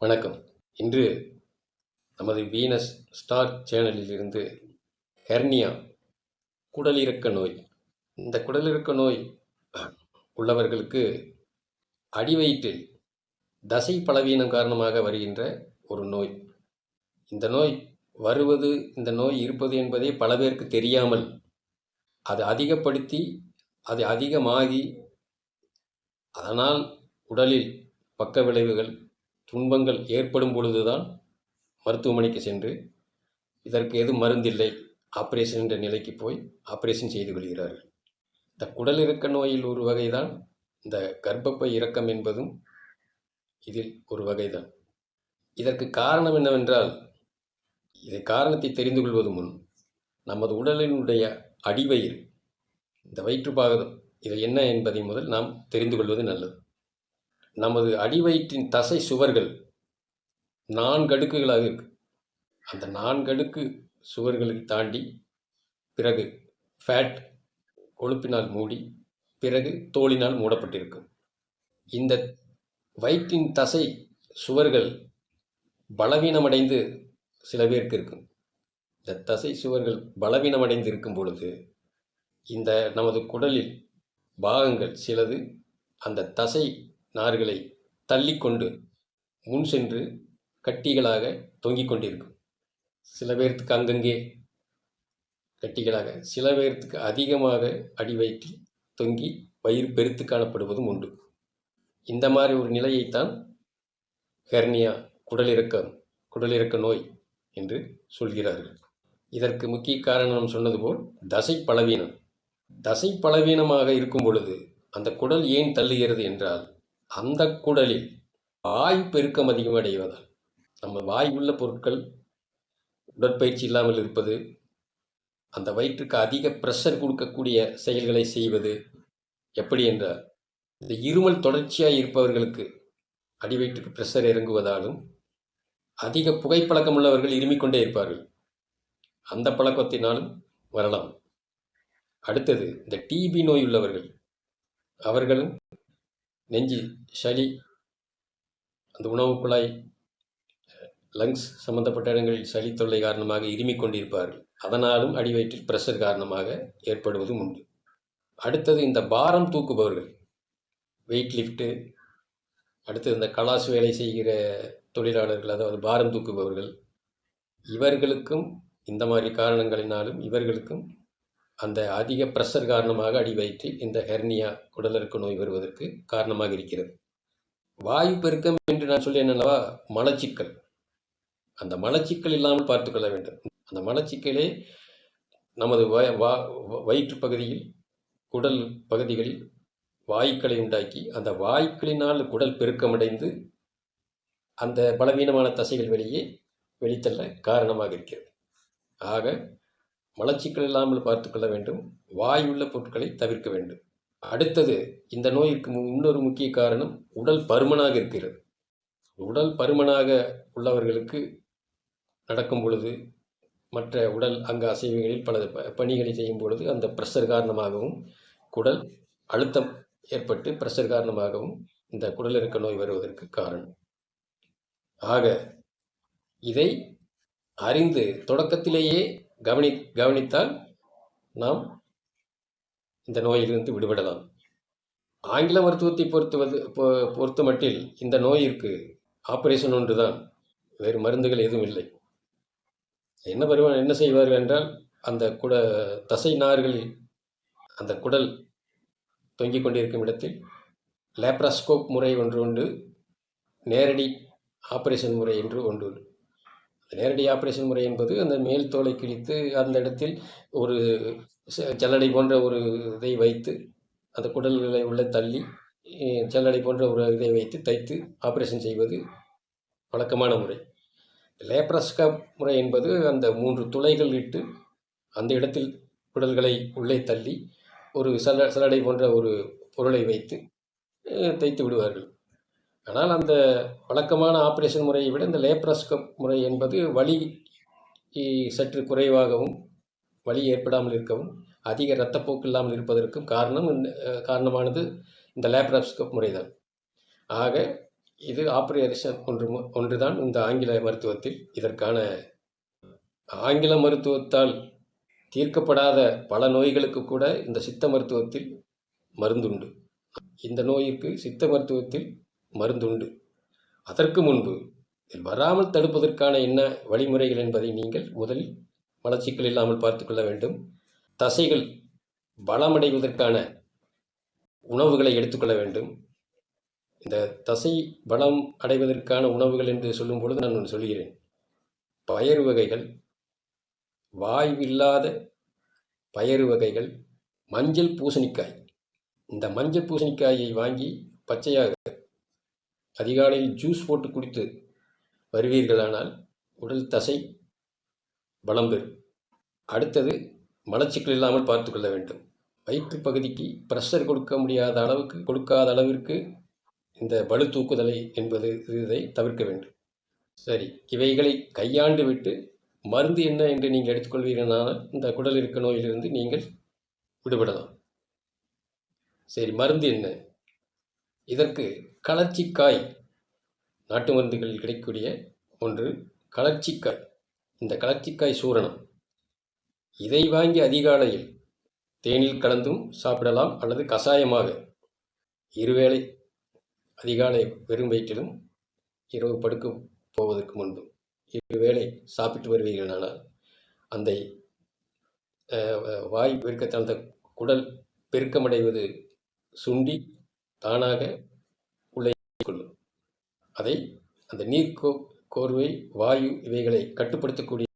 வணக்கம். இன்று நமது வீனஸ் ஸ்டார் சேனலில் இருந்து ஹெர்னியா குடலிறக்க நோய். இந்த குடலிறக்க நோய் உள்ளவர்களுக்கு அடிவயிற்றில் தசை பலவீனம் காரணமாக வருகின்ற ஒரு நோய். இந்த நோய் வருவது, இந்த நோய் இருப்பது என்பதே பல பேருக்கு தெரியாமல் அது அதிகப்படுத்தி அது அதிகமாகி அதனால் உடலில் பக்க விளைவுகள் துன்பங்கள் ஏற்படும் பொழுதுதான் மருத்துவமனைக்கு சென்று இதற்கு எதுவும் மருந்தில்லை, ஆப்ரேஷன் என்ற நிலைக்கு போய் ஆப்ரேஷன் செய்து கொள்கிறார்கள். இந்த குடல் இறக்க நோயில் ஒரு வகைதான் இந்த கர்ப்பப்பை இறக்கம் என்பதும் இதில் ஒரு வகைதான். இதற்கு காரணம் என்னவென்றால், இதை காரணத்தை தெரிந்து கொள்வது முன் நமது உடலினுடைய அடிவயிறு, இந்த வயிற்றுப்பாகம் இது என்ன என்பதை முதல் நாம் தெரிந்து கொள்வது நல்லது. நமது அடிவயிற்றின் தசை சுவர்கள் 4 அடுக்குகளாக இருக்கு. அந்த 4 அடுக்கு சுவர்களை தாண்டி பிறகு ஃபேட் கொழுப்பினால் மூடி பிறகு தோலினால் மூடப்பட்டிருக்கும். இந்த வயிற்றின் தசை சுவர்கள் பலவீனமடைந்து சில பேருக்கு இருக்கும். இந்த தசை சுவர்கள் பலவீனமடைந்து இருக்கும் பொழுது இந்த நமது குடலில் பாகங்கள் சிலது அந்த தசை நார்களை தள்ளிக்கொண்டு முன் சென்று கட்டிகளாக தொங்கிக் கொண்டிருக்கும். சில பேர்த்துக்கு அங்கங்கே கட்டிகளாக, சில பேர்த்துக்கு அதிகமாக அடிவயிற்றில் தொங்கி வயிறு பெருத்து காணப்படுவதும் உண்டு. இந்த மாதிரி ஒரு நிலையைத்தான் ஹெர்னியா குடலிறக்க நோய் என்று சொல்கிறார்கள். இதற்கு முக்கிய காரணம் சொன்னது போல் தசை பலவீனம். தசை பலவீனமாக இருக்கும் பொழுது அந்த குடல் ஏன் தள்ளுகிறது என்றால், அந்த குடலில் வாயு பெருக்கம் அதிகமடைவதால், நம்ம வாய் உள்ள பொருட்கள் உடற்பயிற்சி இல்லாமல் இருப்பது, அந்த வயிற்றுக்கு அதிக ப்ரெஷர் கொடுக்கக்கூடிய செயல்களை செய்வது. எப்படி என்றால், இந்த இருமல் தொடர்ச்சியாக இருப்பவர்களுக்கு அடிவயிற்றுக்கு ப்ரெஷர் இறங்குவதாலும், அதிக புகைப்பழக்கம் உள்ளவர்கள் இருமிக்கொண்டே இருப்பார்கள், அந்த பழக்கத்தினாலும் வரலாம். அடுத்தது இந்த டிபி நோய் உள்ளவர்கள், அவர்களும் நெஞ்சு சளி, அந்த உணவு குழாய் லங்ஸ் சம்பந்தப்பட்ட இடங்களில் சளி தொல்லை காரணமாக இருமிக் கொண்டிருப்பார்கள். அதனாலும் அடிவயிற்றில் பிரஷர் காரணமாக ஏற்படுவதும் உண்டு. அடுத்தது இந்த பாரம் தூக்குபவர்கள், வெயிட் லிஃப்ட்டு, அடுத்தது இந்த கலாஸ் வேலை செய்கிற தொழிலாளர்கள், அதாவது பாரம் தூக்குபவர்கள், இவர்களுக்கும் இந்த மாதிரி காரணங்களினாலும் இவர்களுக்கும் அந்த அதிக ப்ரெஷர் காரணமாக அடிவயிற்றில் இந்த ஹெர்னியா குடலிறக்க நோய் வருவதற்கு காரணமாக இருக்கிறது. வாயு பெருக்கம் என்று நான் சொல்லேன் அல்லவா, மலச்சிக்கல். அந்த மலச்சிக்கல் இல்லாமல் பார்த்து கொள்ள வேண்டும். அந்த மலச்சிக்கலே நமது வயிற்று பகுதியில், குடல் பகுதிகளில் வாயுக்களை உண்டாக்கி, அந்த வாயுக்களினால் குடல் பெருக்கமடைந்து அந்த பலவீனமான தசைகள் வெளித்தள்ள காரணமாக இருக்கிறது. ஆக மலச்சிக்கல் இல்லாமல் பார்த்து கொள்ள வேண்டும். வாயுள்ள பொருட்களை தவிர்க்க வேண்டும். அடுத்தது, இந்த நோய்க்கு இன்னொரு முக்கிய காரணம் உடல் பருமனாக இருக்கிறது. உடல் பருமனாக உள்ளவர்களுக்கு நடக்கும் பொழுது, மற்ற உடல் அங்க அசைவுகளில் பல பணிகளை செய்யும் பொழுது அந்த ப்ரெஷர் காரணமாகவும், குடல் அழுத்தம் ஏற்பட்டு ப்ரெஷர் காரணமாகவும் இந்த குடலிறக்க நோய் வருவதற்கு காரணம். ஆக இதை அறிந்து தொடக்கத்திலேயே கவனித்தால் நாம் இந்த நோயிலிருந்து விடுபடலாம். ஆங்கில மருத்துவத்தை பொறுத்த மட்டில் இந்த நோயிற்கு ஆப்ரேஷன் ஒன்றுதான், வேறு மருந்துகள் எதுவும் இல்லை. என்ன செய்வார்கள் என்றால், அந்த தசை நார்களில் அந்த குடல் தொங்கிக் கொண்டிருக்கும் இடத்தில் லேப்ராஸ்கோப் முறை ஒன்று உண்டு, நேரடி ஆப்ரேஷன் முறை என்று ஒன்று. நேரடி ஆப்ரேஷன் முறை என்பது அந்த மேல் தோலை கிழித்து அந்த இடத்தில் ஒரு ஜல்லடை போன்ற ஒரு இதை வைத்து அந்த குடல்களை உள்ளே தள்ளி ஜல்லடை போன்ற ஒரு இதை வைத்து தைத்து ஆப்ரேஷன் செய்வது வழக்கமான முறை. லேப்ராஸ்கோப் முறை என்பது அந்த 3 துளைகள் இட்டு அந்த இடத்தில் குடல்களை உள்ளே தள்ளி ஒரு சல்லடை போன்ற ஒரு பொருளை வைத்து தைத்து விடுவார்கள். ஆனால் அந்த வழக்கமான ஆப்ரேஷன் முறையை விட இந்த லேப்ராஸ்கோப் முறை என்பது வலி சற்று குறைவாகவும், வலி ஏற்படாமல் இருக்கவும், அதிக இரத்தப்போக்கு இல்லாமல் இருப்பதற்கும் காரணமானது இந்த லேப்ராஸ்கோப் முறைதான். ஆக இது ஆப்ரேஷன் ஒன்றுதான் இந்த ஆங்கில மருத்துவத்தில். இதற்கான ஆங்கில மருத்துவத்தால் தீர்க்கப்படாத பல நோய்களுக்கு கூட இந்த சித்த மருத்துவத்தில் மருந்துண்டு. இந்த நோயிற்கு சித்த மருத்துவத்தில் மருந்துண்டு. அதற்கு முன்பு இதில் வராமல் தடுப்பதற்கான என்ன வழிமுறைகள் என்பதை நீங்கள் முதலில் மலச்சிக்கல் இல்லாமல் பார்த்துக்கொள்ள வேண்டும். தசைகள் பலமடைவதற்கான உணவுகளை எடுத்துக்கொள்ள வேண்டும். இந்த தசை பலம் அடைவதற்கான உணவுகள் என்று சொல்லும் பொழுது நான் ஒன்று சொல்கிறேன். பயறு வகைகள், வாய்வில்லாத பயறு வகைகள், மஞ்சள் பூசணிக்காய். இந்த மஞ்சள் பூசணிக்காயை வாங்கி பச்சையாக அதிகாலையில் ஜூஸ் போட்டு குடித்து வருவீர்களானால் உடல் தசை பலம் பெறும். அடுத்தது மலச்சிக்கல் இல்லாமல் பார்த்து கொள்ள வேண்டும். வயிற்று பகுதிக்கு ப்ரெஷர் கொடுக்காத அளவிற்கு இந்த பளு தூக்குதலை என்பது இதை தவிர்க்க வேண்டும். சரி, இவைகளை கையாண்டு விட்டு மருந்து என்ன என்று நீங்கள் எடுத்துக்கொள்வீர்களானால் இந்த குடல் இருக்க நோயிலிருந்து நீங்கள் விடுபடலாம். சரி, மருந்து என்ன? இதற்கு கலர்ச்சிக்காய், நாட்டு மருந்துகளில் கிடைக்கக்கூடிய ஒன்று கலர்ச்சிக்காய். இந்த கலர்ச்சிக்காய் சூரணம் இதை வாங்கி அதிகாலையில் தேனில் கலந்தும் சாப்பிடலாம், அல்லது கஷாயமாக இருவேளை அதிகாலை வெறும் வயிற்றிலும் இரவு படுக்க போவதற்கு முன்பும் இருவேளை சாப்பிட்டு வருவீர்களானால் அந்த வாய் பெருக்கத்தால் அந்த குடல் பெருக்கமடைவது சுண்டி தானாக உள்ளே கொள்ளும். அதை அந்த நீர் கோர்வை, வாயு இவைகளை கட்டுப்படுத்தக்கூடிய